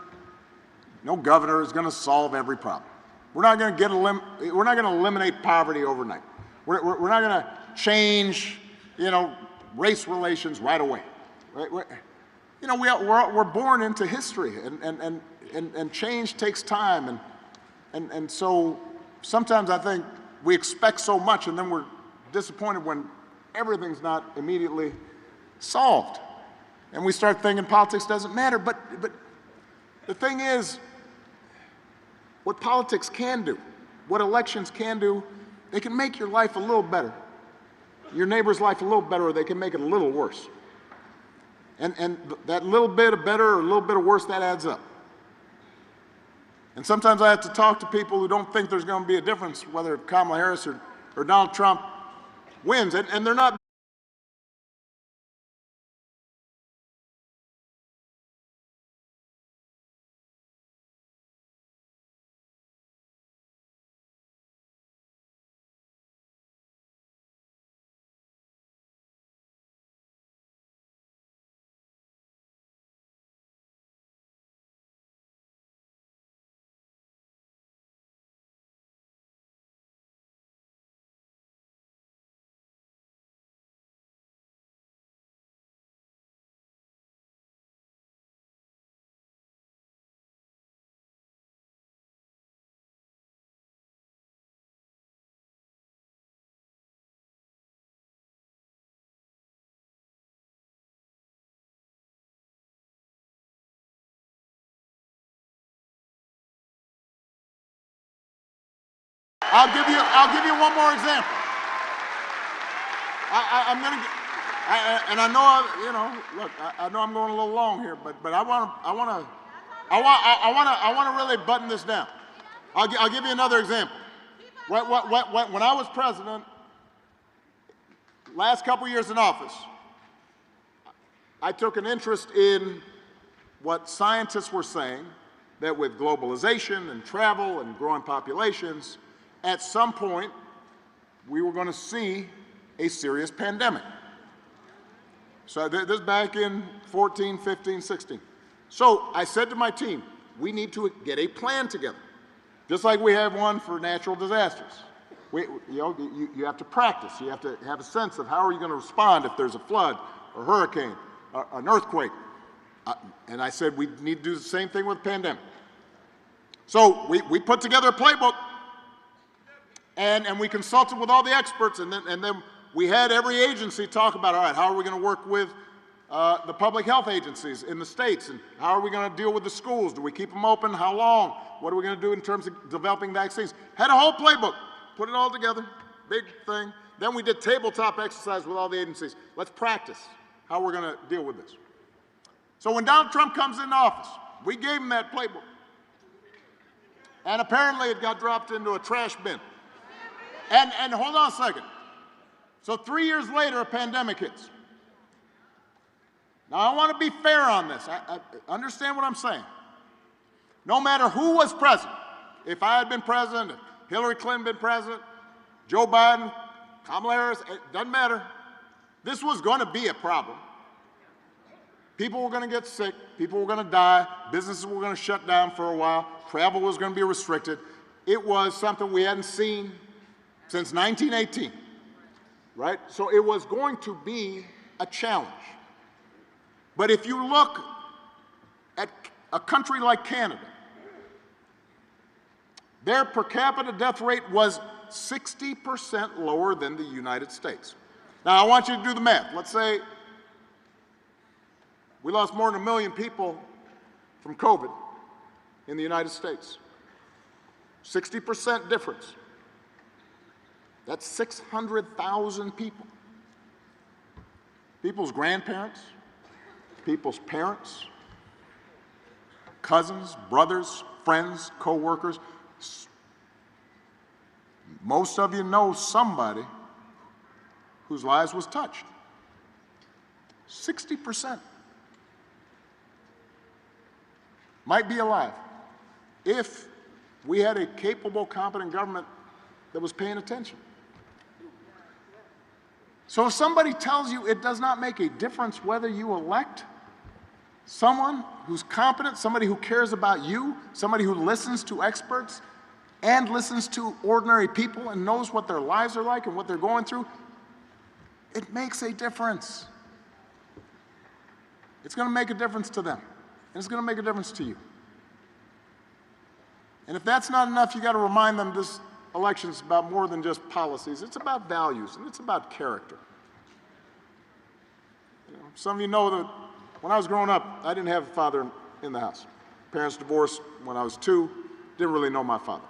no governor is going to solve every problem. We're not going to eliminate poverty overnight. We're not going to change, race relations right away. We're born into history, and change takes time, and so sometimes I think we expect so much, and then we're disappointed when everything's not immediately solved, and we start thinking politics doesn't matter. But the thing is, what politics can do, what elections can do, they can make your life a little better, your neighbor's life a little better, or they can make it a little worse. And that little bit of better or a little bit of worse, that adds up. And sometimes I have to talk to people who don't think there's going to be a difference whether Kamala Harris or Donald Trump wins, and they're not. I'll give you one more example. I'm going to, and I know I know I'm going a little long here, but I want to really button this down. I'll give you another example. When I was president, last couple years in office, I took an interest in what scientists were saying, that with globalization and travel and growing populations, at some point, we were going to see a serious pandemic. So this is back in 14, 15, 16. So I said to my team, we need to get a plan together, just like we have one for natural disasters. You have to practice. You have to have a sense of how are you going to respond if there's a flood, or hurricane, or an earthquake. And I said we need to do the same thing with the pandemic. So we put together a playbook, and we consulted with all the experts, and then we had every agency talk about, all right, how are we going to work with the public health agencies in the states, and how are we going to deal with the schools? Do we keep them open? How long? What are we going to do in terms of developing vaccines? Had a whole playbook, put it all together, big thing. Then we did tabletop exercise with all the agencies. Let's practice how we're going to deal with this. So when Donald Trump comes into office, we gave him that playbook. And apparently it got dropped into a trash bin. And hold on a second. So 3 years later, a pandemic hits. Now, I want to be fair on this. I understand what I'm saying. No matter who was president, if I had been president, if Hillary Clinton had been president, Joe Biden, Kamala Harris, it doesn't matter. This was going to be a problem. People were going to get sick. People were going to die. Businesses were going to shut down for a while. Travel was going to be restricted. It was something we hadn't seen since 1918, right? So it was going to be a challenge. But if you look at a country like Canada, their per capita death rate was 60% lower than the United States. Now, I want you to do the math. Let's say we lost more than 1 million people from COVID in the United States. 60% difference. That's 600,000 people. People's grandparents, people's parents, cousins, brothers, friends, co-workers. Most of you know somebody whose lives was touched. 60% might be alive if we had a capable, competent government that was paying attention. So if somebody tells you it does not make a difference whether you elect Someone who's competent, somebody who cares about you, somebody who listens to experts and listens to ordinary people and knows what their lives are like and what they're going through, it makes a difference. It's going to make a difference to them, and it's going to make a difference to you. And if that's not enough, you got to remind them this election is about more than just policies. It's about values, and it's about character. You know, some of you know that when I was growing up, I didn't have a father in the house. Parents divorced when I was 2, didn't really know my father.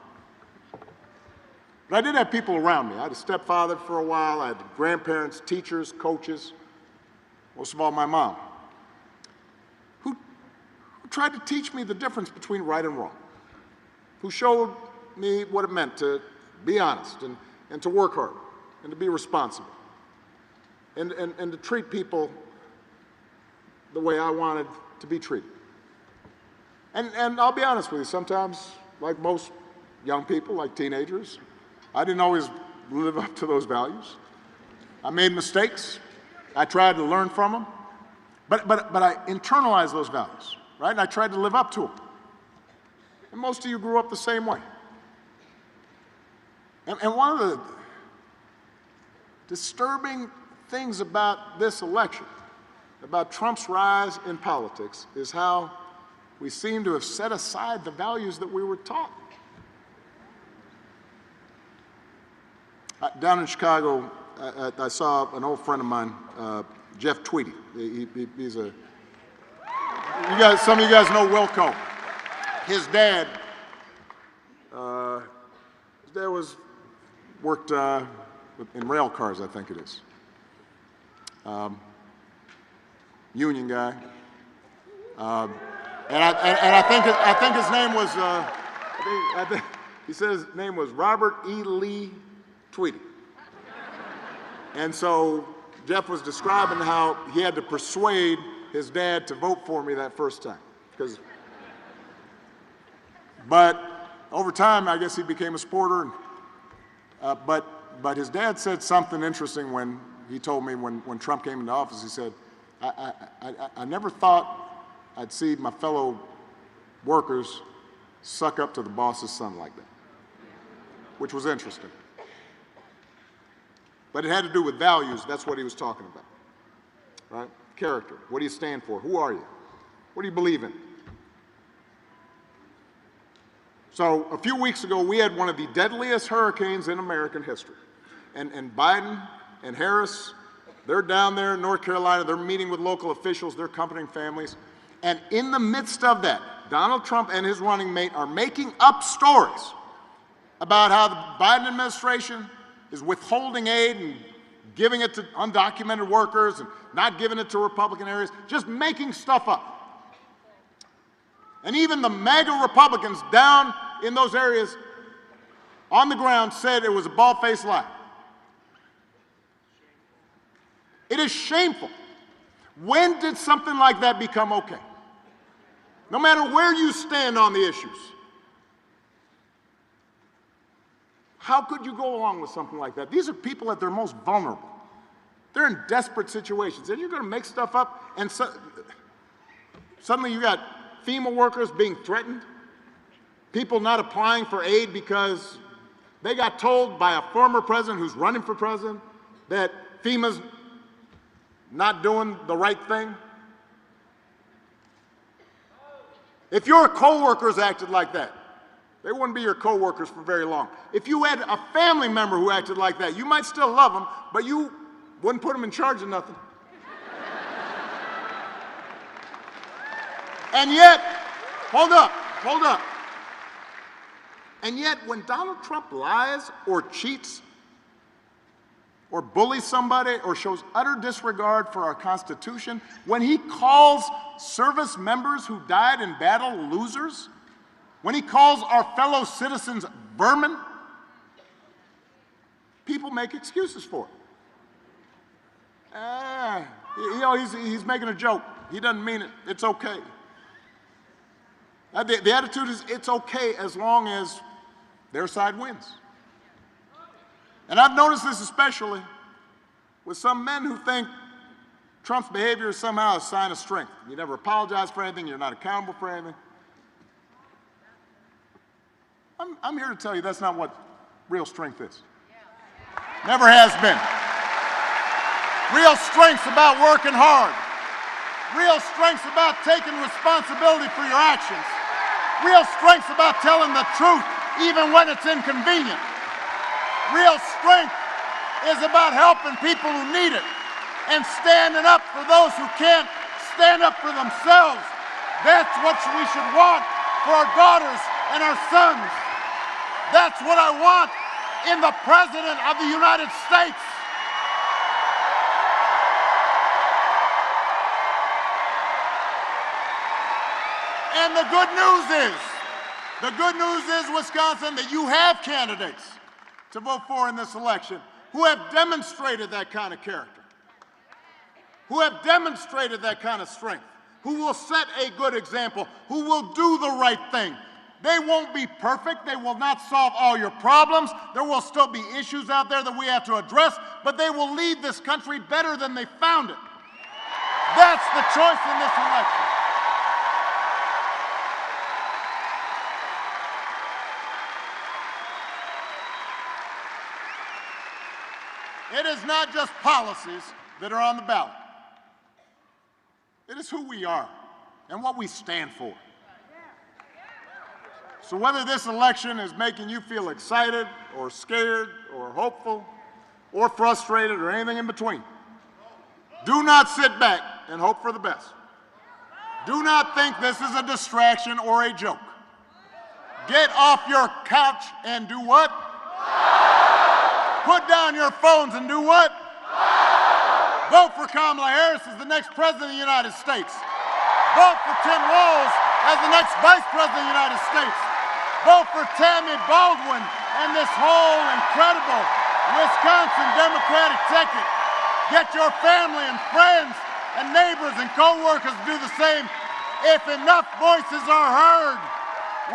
But I did have people around me. I had a stepfather for a while, I had grandparents, teachers, coaches, most of all my mom, who tried to teach me the difference between right and wrong, who showed me what it meant to be honest and to work hard and to be responsible and to treat people the way I wanted to be treated. And I'll be honest with you, sometimes, like most young people, like teenagers, I didn't always live up to those values. I made mistakes. I tried to learn from them. But I internalized those values, right? And I tried to live up to them. And most of you grew up the same way. And one of the disturbing things about this election, about Trump's rise in politics, is how we seem to have set aside the values that we were taught. Down in Chicago, I saw an old friend of mine, Jeff Tweedy. He's a, some of you guys know Wilco. His dad worked in rail cars, I think it is. Union guy. And I think his name was, he said his name was Robert E. Lee Tweedy. And so Jeff was describing how he had to persuade his dad to vote for me that first time. But over time, I guess he became a supporter. But his dad said something interesting when he told me when Trump came into office. He said, I never thought I'd see my fellow workers suck up to the boss's son like that, which was interesting. But it had to do with values. That's what he was talking about, right? Character. What do you stand for? Who are you? What do you believe in? So a few weeks ago, we had one of the deadliest hurricanes in American history. And Biden and Harris, they're down there in North Carolina. They're meeting with local officials, their accompanying families. And in the midst of that, Donald Trump and his running mate are making up stories about how the Biden administration is withholding aid and giving it to undocumented workers and not giving it to Republican areas, just making stuff up. And even the MAGA Republicans down in those areas on the ground said it was a bald-faced lie. It is shameful. When did something like that become okay? No matter where you stand on the issues, how could you go along with something like that? These are people at their most vulnerable. They're in desperate situations, and you're going to make stuff up, and suddenly you got FEMA workers being threatened, people not applying for aid because they got told by a former president who's running for president that FEMA's not doing the right thing. If your coworkers acted like that, they wouldn't be your coworkers for very long. If you had a family member who acted like that, you might still love them, but you wouldn't put them in charge of nothing. And yet, hold up. And yet, when Donald Trump lies or cheats or bullies somebody or shows utter disregard for our Constitution, when he calls service members who died in battle losers, when he calls our fellow citizens vermin, people make excuses for it. He's making a joke. He doesn't mean it. It's okay. The attitude is it's okay as long as their side wins. And I've noticed this especially with some men who think Trump's behavior is somehow a sign of strength. You never apologize for anything. You're not accountable for anything. I'm here to tell you that's not what real strength is. Never has been. Real strength's about working hard. Real strength's about taking responsibility for your actions. Real strength's about telling the truth even when it's inconvenient. Real strength is about helping people who need it and standing up for those who can't stand up for themselves. That's what we should want for our daughters and our sons. That's what I want in the President of the United States. And the good news is, Wisconsin, that you have candidates to vote for in this election who have demonstrated that kind of character, who have demonstrated that kind of strength, who will set a good example, who will do the right thing. They won't be perfect. They will not solve all your problems. There will still be issues out there that we have to address, but they will lead this country better than they found it. That's the choice in this election. It is not just policies that are on the ballot. It is who we are and what we stand for. So whether this election is making you feel excited or scared or hopeful or frustrated or anything in between, do not sit back and hope for the best. Do not think this is a distraction or a joke. Get off your couch and do what? Put down your phones and do what? Vote for Kamala Harris as the next President of the United States. Vote for Tim Walz as the next Vice President of the United States. Vote for Tammy Baldwin and this whole incredible Wisconsin Democratic ticket. Get your family and friends and neighbors and co-workers to do the same. If enough voices are heard,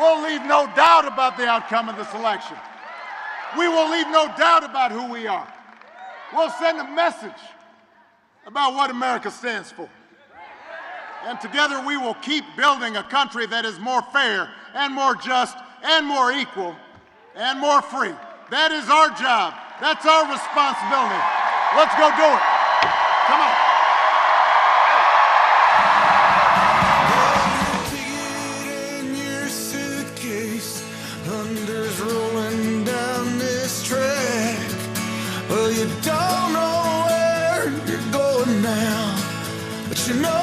we'll leave no doubt about the outcome of this election. We will leave no doubt about who we are. We'll send a message about what America stands for. And together we will keep building a country that is more fair and more just and more equal and more free. That is our job. That's our responsibility. Let's go do it. Come on. You don't know where you're going now, but you know